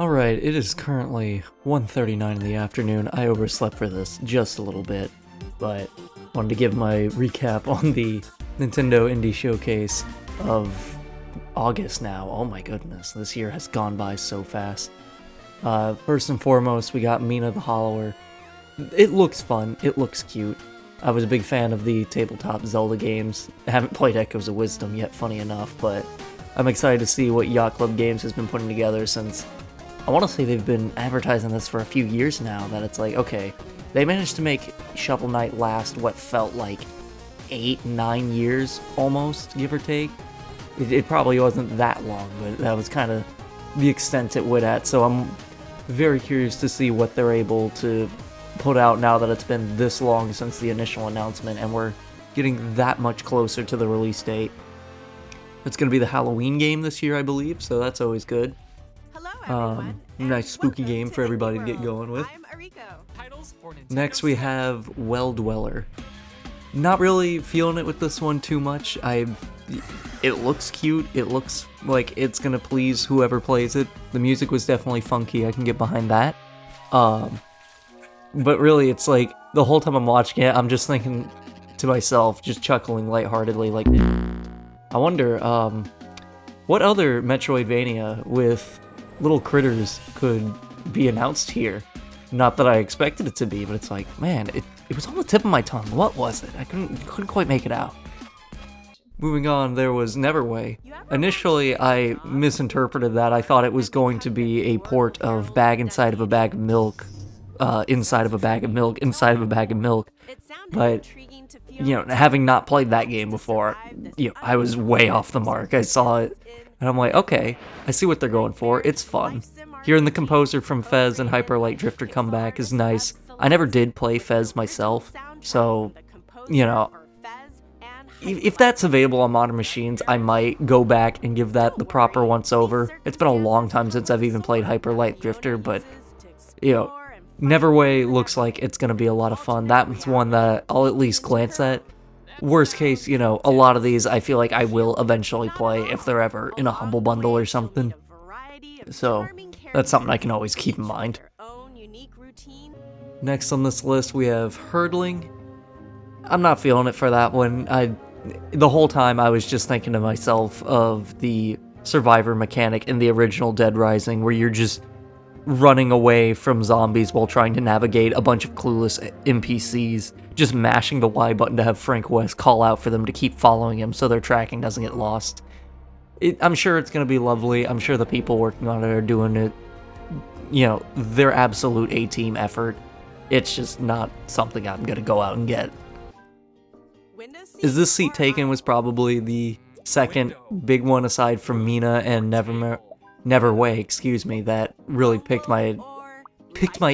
Alright, it is currently 1:39 in the afternoon. I overslept for this just a little bit, but wanted to give my recap on the Nintendo Indie Showcase of August now. Oh my goodness, this year has gone by so fast. First and foremost, we got Mina the Hollower. It looks fun, it looks cute. I was a big fan of the tabletop Zelda games. I haven't played Echoes of Wisdom yet, funny enough, but I'm excited to see what Yacht Club Games has been putting together since I want to say they've been advertising this for a few years now, that it's like, okay, they managed to make Shovel Knight last what felt like 8-9 years, almost, give or take. It probably wasn't that long, but that was kind of the extent it went at, so I'm very curious to see what they're able to put out now that it's been this long since the initial announcement, and we're getting that much closer to the release date. It's going to be the Halloween game this year, I believe, so that's always good. Nice spooky game for everybody to get going with. Next we have Well Dweller. Not really feeling it with this one too much. It looks cute, it looks like it's gonna please whoever plays it. The music was definitely funky, I can get behind that. But really it's like, the whole time I'm watching it, I'm just thinking to myself, just chuckling lightheartedly, like, I wonder, what other Metroidvania with little critters could be announced here? Not that I expected it to be, but it's like, man, it was on the tip of my tongue. What was it? I couldn't quite make it out. Moving on, there was Neverway. Initially, I misinterpreted that. I thought it was going to be a port of Bag Inside of a Bag of Milk, inside of a bag of milk, inside of a bag of milk. But, you know, having not played that game before, you know, I was way off the mark. I saw it, and I'm like, okay, I see what they're going for. It's fun. Hearing the composer from Fez and Hyper Light Drifter come back is nice. I never did play Fez myself, so, you know, if that's available on modern machines, I might go back and give that the proper once-over. It's been a long time since I've even played Hyper Light Drifter, but, you know, Neverway looks like it's going to be a lot of fun. That's one that I'll at least glance at. Worst case, you know, a lot of these I feel like I will eventually play if they're ever in a Humble Bundle or something. So, that's something I can always keep in mind. Next on this list we have Hurdling. I'm not feeling it for that one. The whole time I was just thinking to myself of the Survivor mechanic in the original Dead Rising, where you're just running away from zombies while trying to navigate a bunch of clueless NPCs, just mashing the Y button to have Frank West call out for them to keep following him so their tracking doesn't get lost. I'm sure it's going to be lovely. I'm sure the people working on it are doing it, you know, their absolute A-team effort. It's just not something I'm going to go out and get. Is This Seat Taken was probably the second big one aside from Mina and Neverway, excuse me, that really picked my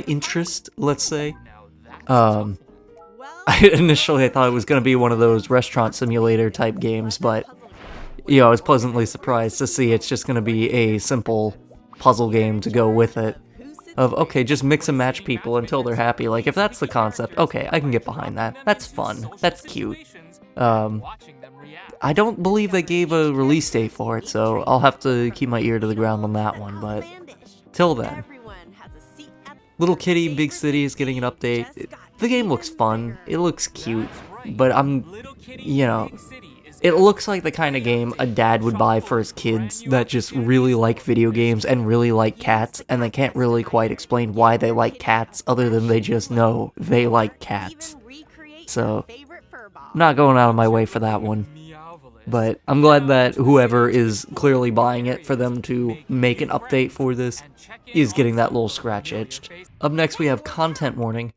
interest, let's say. Initially I thought it was going to be one of those restaurant simulator type games, but, you know, I was pleasantly surprised to see it's just going to be a simple puzzle game to go with it. Of, okay, just mix and match people until they're happy. Like, if that's the concept, okay, I can get behind that. That's fun. That's cute. I don't believe they gave a release date for it, so I'll have to keep my ear to the ground on that one, but till then. Little Kitty Big City is getting an update. The game looks fun, it looks cute, but you know, it looks like the kind of game a dad would buy for his kids that just really like video games and really like cats, and they can't really quite explain why they like cats other than they just know they like cats. So, I'm not going out of my way for that one. But I'm glad that whoever is clearly buying it for them to make an update for this is getting that little scratch itched. Up next we have Content Warning.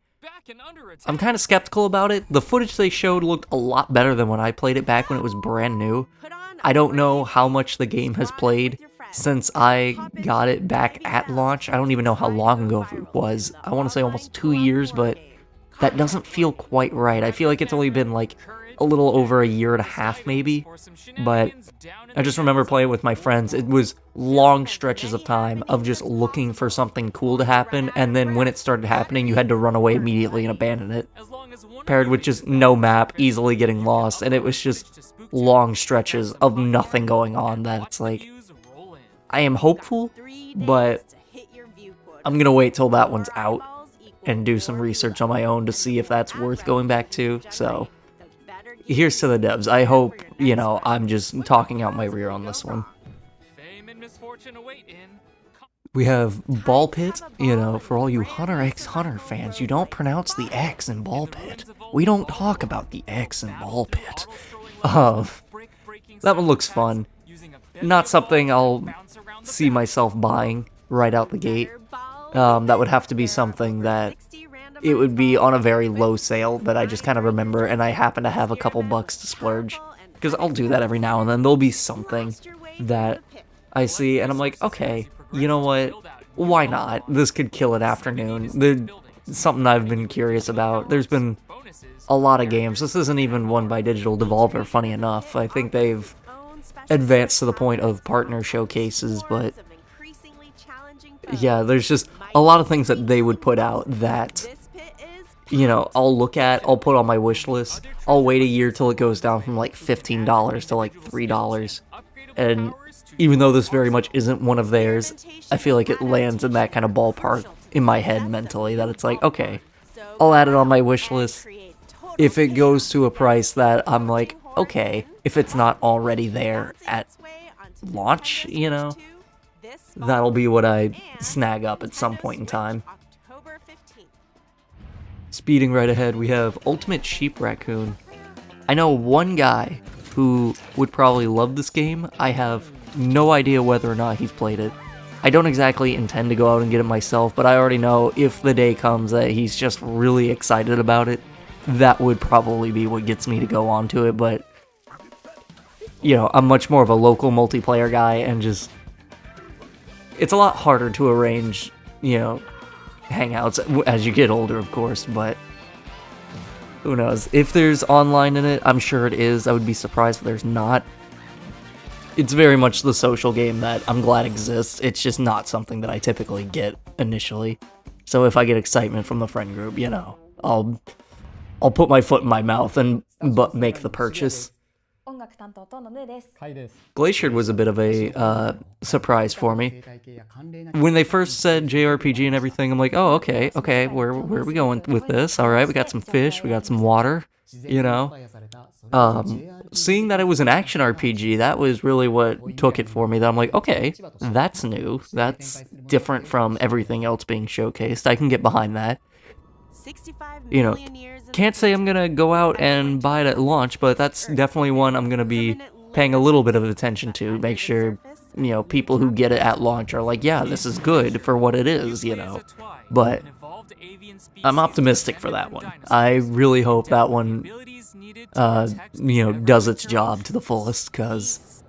I'm kind of skeptical about it. The footage they showed looked a lot better than when I played it back when it was brand new. I don't know how much the game has played since I got it back at launch. I don't even know how long ago it was. I want to say almost 2 years, but that doesn't feel quite right. I feel like it's only been like a little over a year and a half maybe, but I just remember playing with my friends. It was long stretches of time of just looking for something cool to happen, and then when it started happening you had to run away immediately and abandon it, paired with just no map, easily getting lost, and it was just long stretches of nothing going on that it's like, I am hopeful, but I'm gonna wait till that one's out and do some research on my own to see if that's worth going back to, so here's to the devs. I hope, you know, I'm just talking out my rear on this one. We have Ball Pit, you know, for all you Hunter x Hunter fans, you don't pronounce the X in Ball Pit. We don't talk about the X in Ball Pit. That one looks fun. Not something I'll see myself buying right out the gate. That would have to be something that it would be on a very low sale that I just kind of remember and I happen to have a couple bucks to splurge. Because I'll do that every now and then. There'll be something that I see and I'm like, okay, you know what? Why not? This could kill an afternoon. Something I've been curious about. There's been a lot of games. This isn't even one by Digital Devolver, funny enough. I think they've advanced to the point of partner showcases, but yeah, there's just a lot of things that they would put out that, you know, I'll look at, I'll put on my wish list, I'll wait a year till it goes down from like $15 to like $3, and even though this very much isn't one of theirs, I feel like it lands in that kind of ballpark in my head mentally, that it's like, okay, I'll add it on my wish list. If it goes to a price that I'm like, okay, if it's not already there at launch, you know, that'll be what I snag up at some point in time. Speeding right ahead, we have Ultimate Sheep Raccoon. I know one guy who would probably love this game. I have no idea whether or not he's played it. I don't exactly intend to go out and get it myself, but I already know if the day comes that he's just really excited about it, that would probably be what gets me to go on to it, but, you know, I'm much more of a local multiplayer guy, and just, it's a lot harder to arrange, you know, hangouts as you get older, of course, but who knows. If there's online in it, I'm sure it is. I would be surprised if there's not. It's very much the social game that I'm glad exists. It's just not something that I typically get initially. So if I get excitement from the friend group, you know, I'll put my foot in my mouth and make the purchase. Glacier was a bit of a surprise for me. When they first said JRPG and everything, I'm like, oh, okay, where are we going with this? Alright, we got some fish, we got some water, you know. Seeing that it was an action RPG, that was really what took it for me. That I'm like, okay, that's new. That's different from everything else being showcased. I can get behind that. You know, can't say I'm gonna go out and buy it at launch, but that's definitely one I'm gonna be paying a little bit of attention to. Make sure, you know, people who get it at launch are like, yeah, this is good for what it is, you know. But I'm optimistic for that one. I really hope that one, you know, does its job to the fullest, because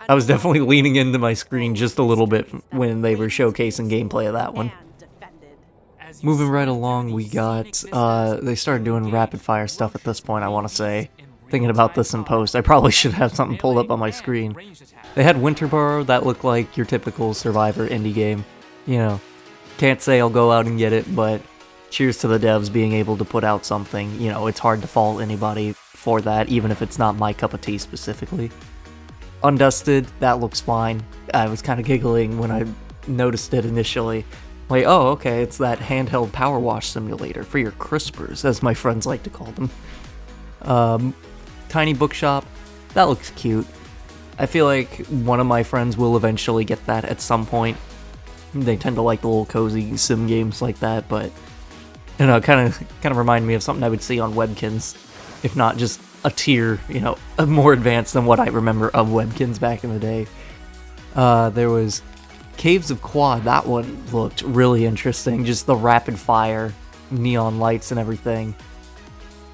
I was definitely leaning into my screen just a little bit when they were showcasing gameplay of that one. Moving right along, we got, they started doing rapid fire stuff at this point, I want to say. Thinking about this in post, I probably should have something pulled up on my screen. They had Winterborough, that looked like your typical Survivor indie game. You know, can't say I'll go out and get it, but cheers to the devs being able to put out something. You know, it's hard to fault anybody for that, even if it's not my cup of tea specifically. Undusted, that looks fine. I was kind of giggling when I noticed it initially. Like, oh, okay, it's that handheld power wash simulator for your crispers, as my friends like to call them. Tiny bookshop, that looks cute. I feel like one of my friends will eventually get that at some point. They tend to like the little cozy sim games like that, but, you know, kind of remind me of something I would see on Webkins, if not just a tier, you know, more advanced than what I remember of Webkins back in the day. There was Caves of Quad, that one looked really interesting, just the rapid fire, neon lights and everything.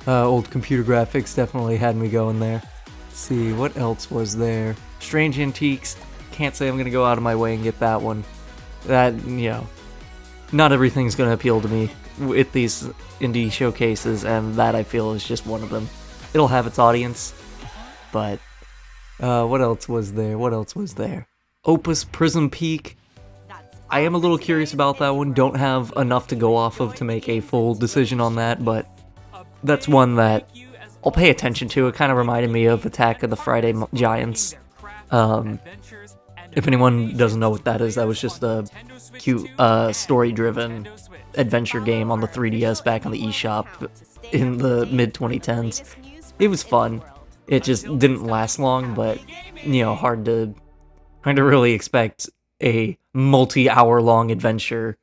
Old computer graphics definitely had me going there. Let's see, what else was there? Strange Antiques, can't say I'm gonna go out of my way and get that one. That, you know, not everything's gonna appeal to me with these indie showcases, and that I feel is just one of them. It'll have its audience, but what else was there? Opus Prism Peak. I am a little curious about that one. Don't have enough to go off of to make a full decision on that, but that's one that I'll pay attention to. It kind of reminded me of Attack of the Friday Giants. If anyone doesn't know what that is, that was just a cute, story-driven adventure game on the 3DS back on the eShop in the mid-2010s. It was fun. It just didn't last long, but, hard to really expect a multi-hour long adventure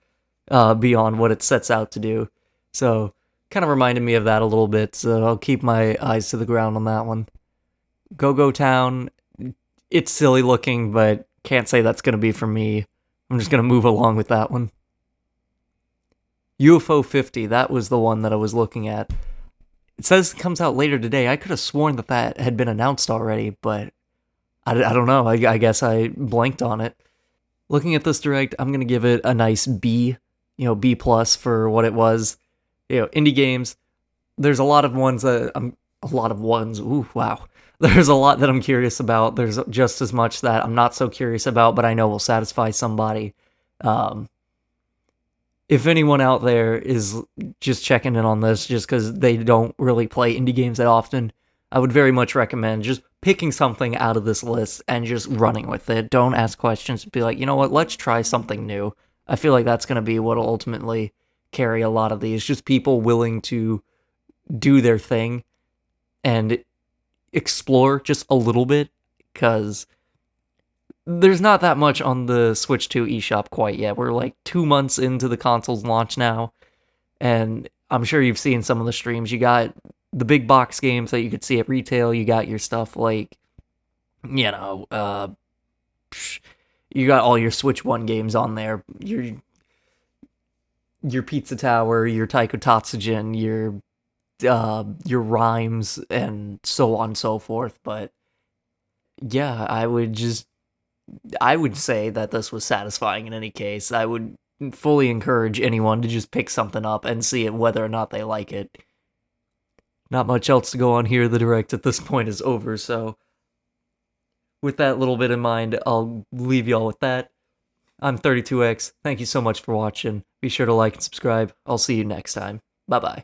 beyond what it sets out to do. So, kind of reminded me of that a little bit, so I'll keep my eyes to the ground on that one. Go-Go Town, it's silly looking, but can't say that's going to be for me. I'm just going to move along with that one. UFO 50, that was the one that I was looking at. It says it comes out later today. I could have sworn that had been announced already, but I don't know. I guess I blanked on it. Looking at this direct, I'm going to give it a nice B, B plus for what it was. Indie games, there's a lot of ones that ooh, wow. There's a lot that I'm curious about. There's just as much that I'm not so curious about, but I know will satisfy somebody. If anyone out there is just checking in on this just because they don't really play indie games that often, I would very much recommend just picking something out of this list and just running with it. Don't ask questions. Be like, you know what, let's try something new. I feel like that's going to be what will ultimately carry a lot of these. Just people willing to do their thing and explore just a little bit, because there's not that much on the Switch 2 eShop quite yet. We're like 2 months into the console's launch now, and I'm sure you've seen some of the streams. You got the big box games that you could see at retail. You got your stuff like, you got all your Switch 1 games on there. Your Pizza Tower, your Taiko Tatsujin, your Rhymes, and so on and so forth. But yeah, I would say that this was satisfying in any case. I would fully encourage anyone to just pick something up and see it whether or not they like it. Not much else to go on here. The direct at this point is over, so with that little bit in mind, I'll leave y'all with that. I'm 32X. Thank you so much for watching. Be sure to like and subscribe. I'll see you next time. Bye-bye.